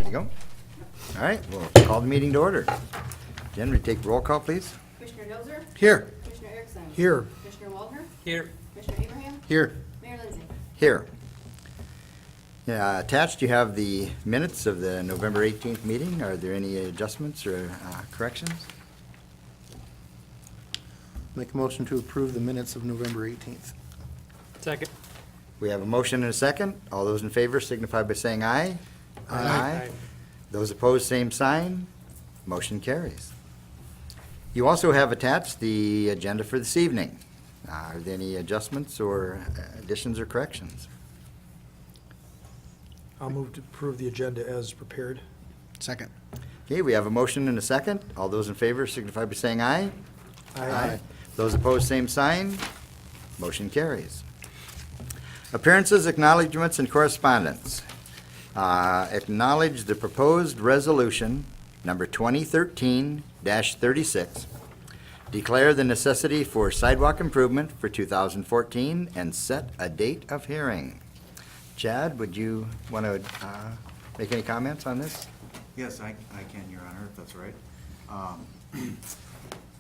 you go. All right, we'll call the meeting to order. Jen, would you take roll call, please? Commissioner Nozer? Here. Commissioner Erickson? Here. Commissioner Waldner? Here. Commissioner Abraham? Here. Mayor Lindsay? Here. Attached, you have the minutes of the November 18th meeting. Are there any adjustments or corrections? Make a motion to approve the minutes of November 18th. Second. We have a motion and a second. All those in favor signify by saying aye. Aye. Those opposed, same sign. Motion carries. You also have attached the agenda for this evening. Are there any adjustments or additions or corrections? I'll move to approve the agenda as prepared. Second. Okay, we have a motion and a second. All those in favor signify by saying aye. Those opposed, same sign. Motion carries. Appearances, acknowledgements, and correspondence. Acknowledge the proposed resolution, number 2013-36, declare the necessity for sidewalk improvement for 2014 and set a date of hearing. Chad, would you want to make any comments on this? Yes, I can, Your Honor, if that's right.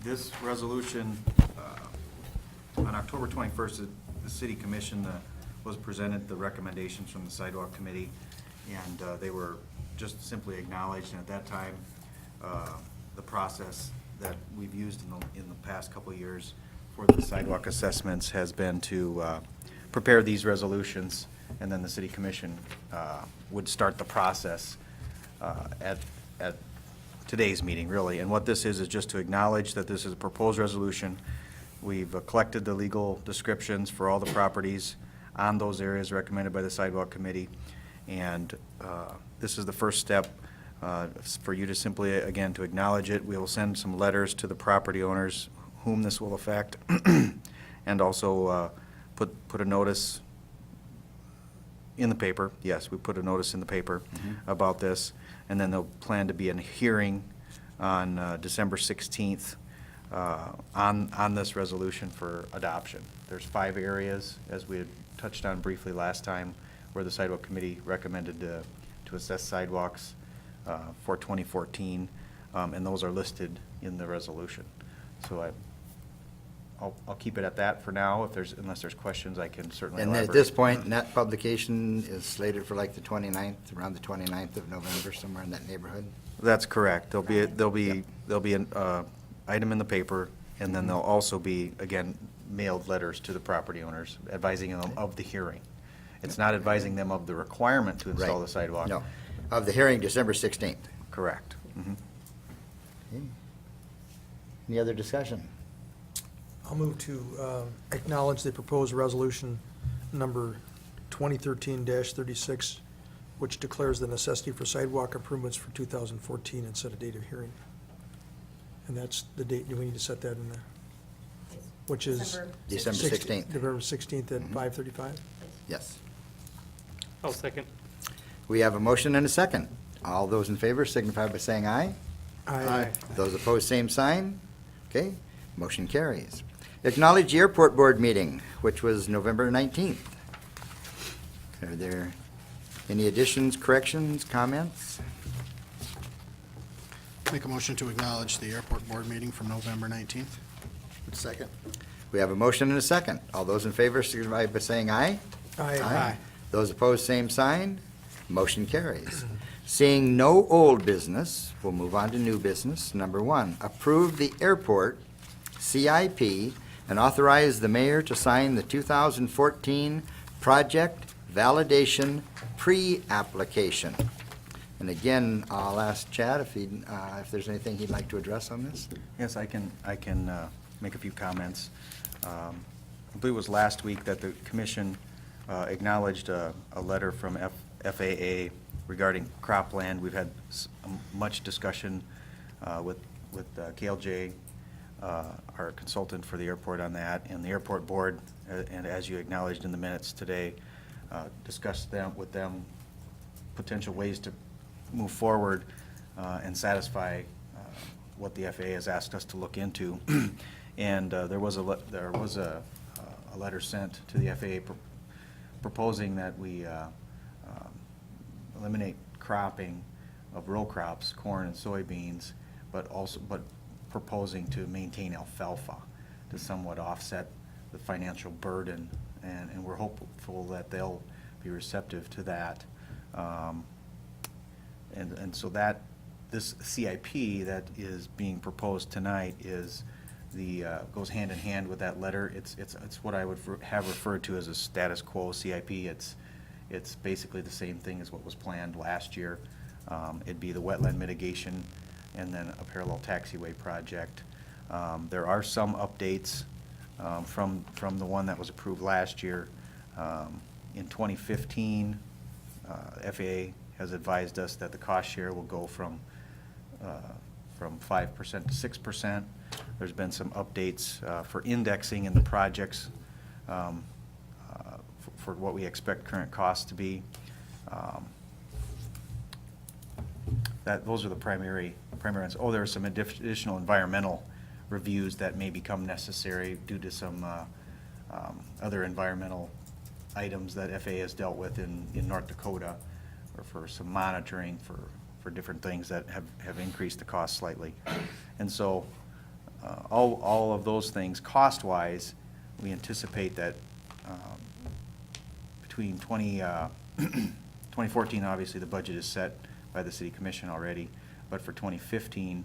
This resolution, on October 21st, the City Commission was presented the recommendations from the Sidewalk Committee, and they were just simply acknowledged. And at that time, the process that we've used in the past couple of years for the sidewalk assessments has been to prepare these resolutions, and then the City Commission would start the process at today's meeting, really. And what this is just to acknowledge that this is a proposed resolution. We've collected the legal descriptions for all the properties on those areas recommended by the Sidewalk Committee. And this is the first step for you to simply, again, to acknowledge it. We will send some letters to the property owners whom this will affect, and also put a notice in the paper. Yes, we put a notice in the paper about this. And then they'll plan to be in a hearing on December 16th on this resolution for adoption. There's 5 areas, as we had touched on briefly last time, where the Sidewalk Committee recommended to assess sidewalks for 2014, and those are listed in the resolution. So I'll keep it at that for now. Unless there's questions, I can certainly And elaborate. at this point, net publication is slated for like the 29th, around the 29th of November, somewhere in that neighborhood? That's correct. There'll be an item in the paper, and then there'll also be, again, mailed letters to the property owners advising them of the hearing. It's not advising them of the requirement to install Right. the sidewalk. No, of the hearing, December 16th. Correct. Okay. Any other discussion? I'll move to acknowledge the proposed resolution number 2013-36, which declares the necessity for sidewalk improvements for 2014 and set a date of hearing. And that's the date, do we need to set that in there? Which is? December 16th. November 16th at 5:35? Yes. I'll second. We have a motion and a second. All those in favor signify by saying aye. Aye. Those opposed, same sign. Okay, motion carries. Acknowledge the Airport Board meeting, which was November 19th. Are there any additions, corrections, comments? Make a motion to acknowledge the airport board meeting from November 19th. Second. We have a motion and a second. All those in favor signify by saying aye. Those opposed, same sign. Motion carries. Seeing no old business, we'll move on to new business. Number 1, approve the airport CIP and authorize the mayor to sign the 2014 project validation pre-application. And again, I'll ask Chad if there's anything he'd like to address on this. Yes, I can make a few comments. I believe it was last week that the commission acknowledged a letter from FAA regarding cropland. We've had much discussion with KLJ, our consultant for the airport, on that, and the airport board, and as you acknowledged in the minutes today, discussed with them potential ways to move forward and satisfy what the FAA has asked us to look into. And there was a letter sent to the FAA proposing that we eliminate cropping row crops, corn and soybeans, but proposing to maintain alfalfa to somewhat offset the financial burden, and we're hopeful that they'll be receptive to that. And so that, this CIP that is being proposed tonight is goes hand in hand with that letter. It's what I would have referred to as a status quo CIP. It's basically the same thing as what was planned last year. It'd be the wetland mitigation and then a parallel taxiway project. There are some updates from the one that was approved last year. In 2015, FAA has advised us that the cost share will go from 5% to 6%. There's been some updates for indexing in the projects for what we expect current costs to be. Those are the primary ones. Oh, there are some additional environmental reviews that may become necessary due to some other environmental items that FAA has dealt with in North Dakota, or for some monitoring for different things that have increased the cost slightly. And so all of those things, cost-wise, we anticipate that between 2014, obviously the budget is set by the City Commission already, but for 2015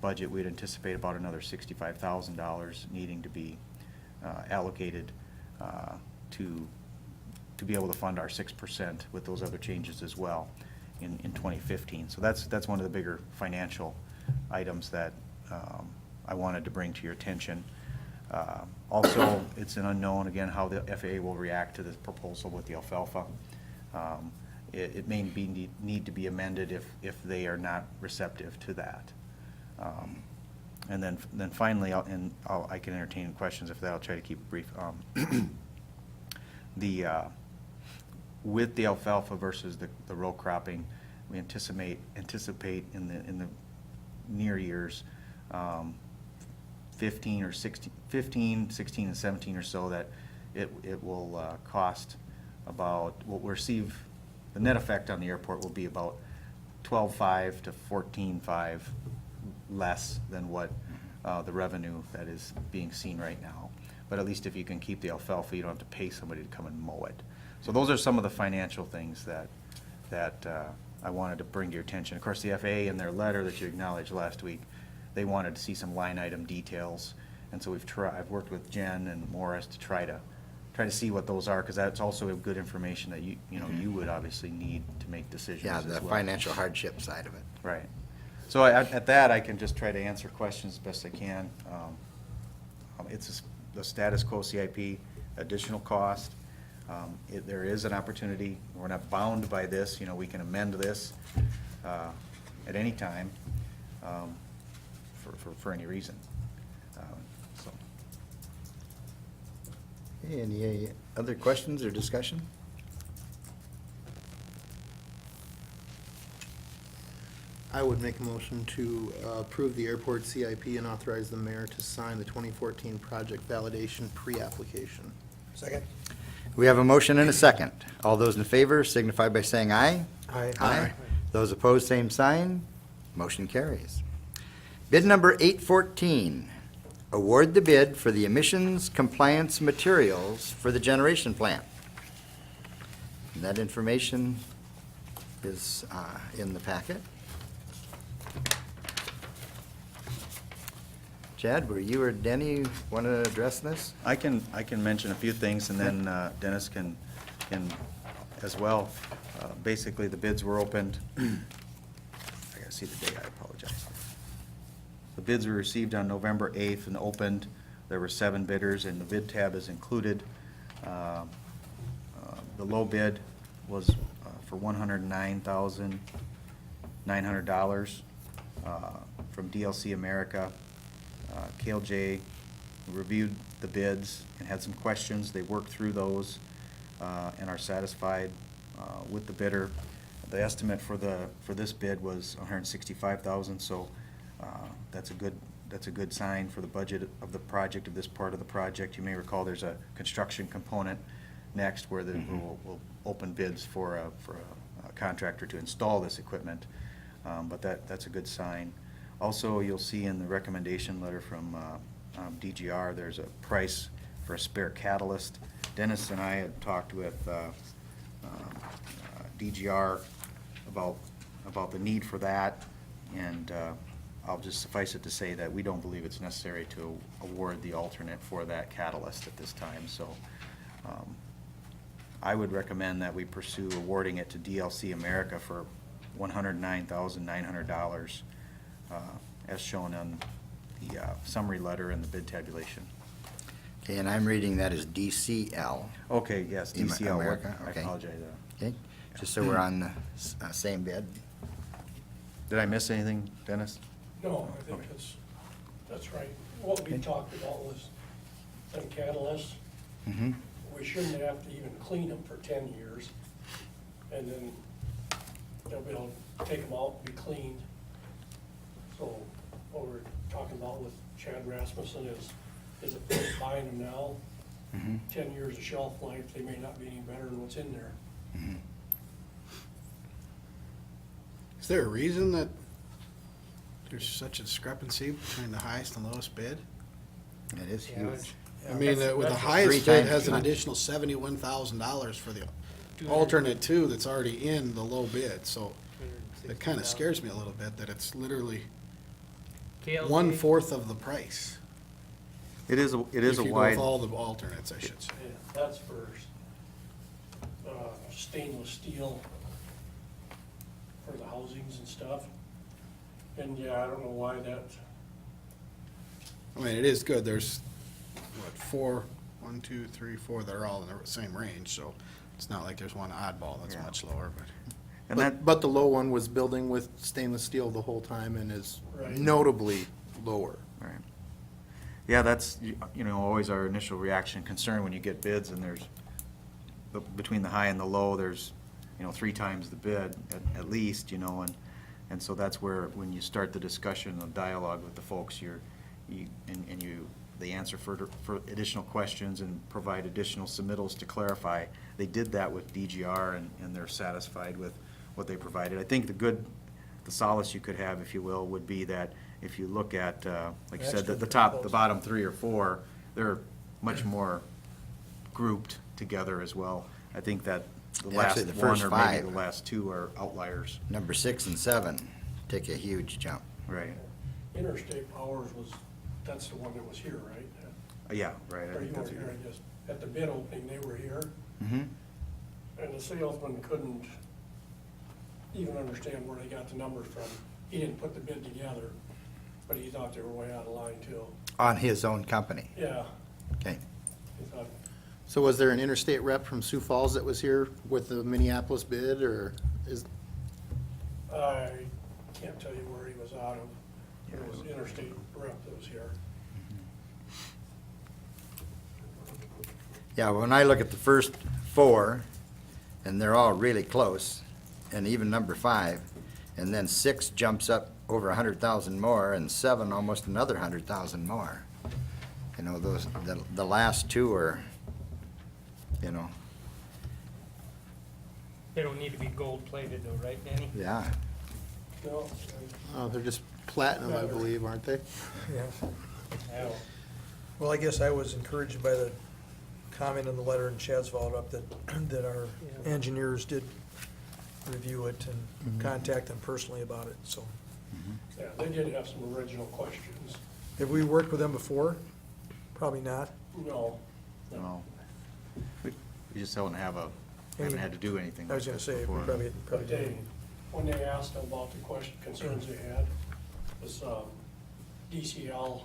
budget, we'd anticipate about another $65,000 needing to be allocated to be able to fund our 6% with those other changes as well in 2015. So that's one of the bigger financial items that I wanted to bring to your attention. Also, it's an unknown, again, how the FAA will react to this proposal with the alfalfa. It may need to be amended if they are not receptive to that. And then finally, I can entertain questions if that. I'll try to keep it brief. With the alfalfa versus the row cropping, we anticipate in the near years 15, 16, and 17 or so, that it will cost about, what we'll receive, the net effect on the airport will be about $12.5 to $14.5 less than what the revenue that is being seen right now. But at least if you can keep the alfalfa, you don't have to pay somebody to come and mow it. So those are some of the financial things that I wanted to bring to your attention. Of course, the FAA, in their letter that you acknowledged last week, they wanted to see some line item details, and so I've worked with Jen and Morris to try to see what those are, because that's also good information that you would obviously need to make decisions. Yeah, as the well. financial hardship side of it. Right. So at that, I can just try to answer questions as best I can. It's the status quo CIP, additional cost. There is an opportunity. We're not bound by this. We can amend this at any time for any reason. So. Okay, any other questions or discussion? I would make a motion to approve the airport CIP and authorize the mayor to sign the 2014 project validation pre-application. Second? We have a motion and a second. All those in favor signify by saying aye. Aye. Those opposed, same sign. Motion carries. Bid number 814, award the bid for the emissions compliance materials for the generation plant. And that information is in the packet. Chad, were you or Denny want to address this? I can mention a few things, and then Dennis can as well. Basically, the bids were opened. I gotta see the date, I apologize. The bids were received on November 8th and opened. There were 7 bidders, and the bid tab is included. The low bid was for $109,900 from DLC America. KLJ reviewed the bids and had some questions. They worked through those and are satisfied with the bidder. The estimate for this bid was $165,000, so that's a good sign for the budget of the project, of this part of the project. You may recall there's a construction component next where we'll open bids for a contractor to install this equipment. But that's a good sign. Also, you'll see in the recommendation letter from DGR, there's a price for a spare catalyst. Dennis and I had talked with DGR about the need for that, and I'll just suffice it to say that we don't believe it's necessary to award the alternate for that catalyst at this time. So I would recommend that we pursue awarding it to DLC America for $109,900, as shown on the summary letter and the bid tabulation. Okay, and I'm reading that as DCL. Okay, yes, Am- DCL. America, I okay. apologize. Okay, just so we're on the same bid. Did I miss anything, Dennis? No, I think Okay. that's right. What we talked about was them catalysts, Mm-hmm. we shouldn't have to even clean them for 10 years. And then they'll be able to take them out and be cleaned. So what we're talking about with Chad Rasmussen is if they're buying them now, Mm-hmm. 10 years of shelf life, they may not be any better than what's in there. Mm-hmm. Is there a reason that there's such a discrepancy between the highest and lowest bid? It is Yeah, it's- huge. I mean, with the that's- highest Three bid times has an as much. additional $71,000 for the alternate two that's already in the low bid, so it kinda scares me a little bit that it's literally KLJ, 1/4 of the price. It is a If you go wide, with all the alternates, I should say. Yeah, that's for stainless steel for the housings and stuff. And yeah, I don't know why that, I mean, it is good, there's, what, 4, 1, 2, 3, 4 that are all in the same range, so it's not like there's one oddball that's Yeah. much lower, but. and that, But the low one was building with stainless steel the whole time and is Right. notably lower. right. Yeah, that's, always our initial reaction, concern when you get bids and there's, between the high and the low, there's, 3 times the bid at least, and so that's where, when you start the discussion, the dialogue with the folks, they answer for additional questions and provide additional submittals to clarify. They did that with DGR and they're satisfied with what they provided. I think the solace you could have, if you will, would be that if you look at, like you said, the bottom 3 or 4, they're much more grouped together as well. I think that the last Actually, the one first or maybe 5. the last 2 are outliers. Number 6 and 7 take a huge jump. Right. Interstate Powers that's the one that was here, right? Yeah, right. I Or think you that's were a here, good- I guess, at the bid opening, they were here, Mm-hmm. and the salesman couldn't even understand where they got the numbers from. He didn't put the bid together, but he thought they were way out of line too. On his own company. Yeah, Okay. he thought, So was there an interstate rep from Sioux Falls that was here with the Minneapolis bid, or is, I can't tell you where he was out of. It was Interstate rep that was here. Yeah, when I look at the first 4, and they're all really close, and even number 5, and then 6 jumps up over 100,000 more, and 7 almost another 100,000 more. The last 2 are, they don't need to be gold plated though, right, Danny? yeah. No, oh, they're just platinum, I believe, aren't they? Yeah. I don't- Well, I guess I was encouraged by the comment in the letter, and Chad's followed up, that our Yeah. engineers did review it and contact them personally about it, so. yeah, they did have some original questions. Have we worked with them before? Probably not. No, No. We just haven't had to do anything I was like gonna this say, we before. probably but they, didn't. when they asked about the concerns they had, was, DCL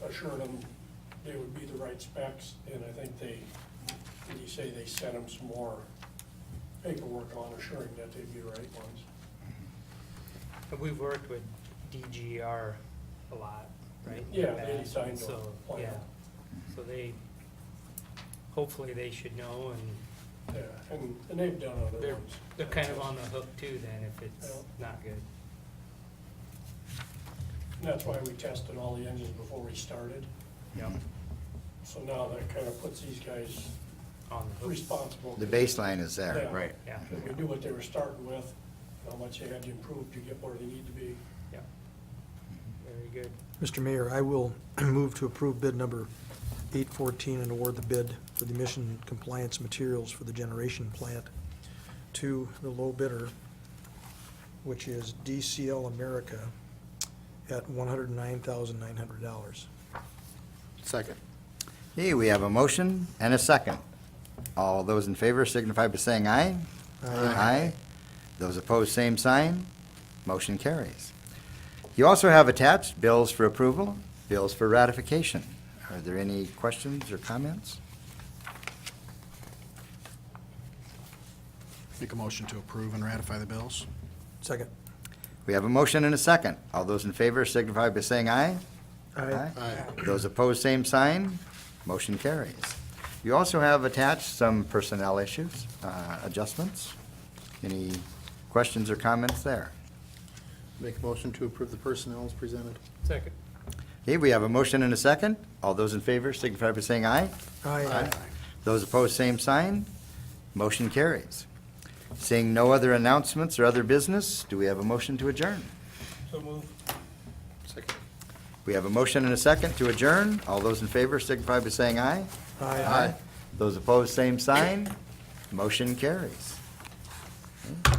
assured them they would be the right specs, and I think did he say they sent them some more paperwork on assuring that they'd be the right ones? But we've worked with DGR a lot, right? Yeah, In the they past, signed the so, plan. yeah. So hopefully they should know, and Yeah, and they've done other they're, ones. they're kind of on the hook too then if it's Yeah. not good. And that's why we tested all the engines before we started, Yep. so now that kind of puts these guys On the hook. responsible. The baseline is there. Yeah. Right. Yeah. And we knew what they were starting with, how much they had to improve to get where they need to be. Yeah. Very good. Mr. Mayor, I will move to approve bid number 814 and award the bid for the emission compliance materials for the generation plant to the low bidder, which is DCL America, at $109,900. Second. Okay, we have a motion and a second. All those in favor signify by saying aye. Aye. Those opposed, same sign. Motion carries. You also have attached bills for approval, bills for ratification. Are there any questions or comments? Make a motion to approve and ratify the bills. Second. We have a motion and a second. All those in favor signify by saying aye. Aye. Those opposed, same sign. Motion carries. You also have attached some personnel issues, adjustments. Any questions or comments there? Make a motion to approve the personnel as presented. Second. Okay, we have a motion and a second. All those in favor signify by saying aye. Aye. Those opposed, same sign. Motion carries. Seeing no other announcements or other business, do we have a motion to adjourn? So move. Second. We have a motion and a second to adjourn. All those in favor signify by saying aye. Aye. Those opposed, same sign. Motion carries. Okay.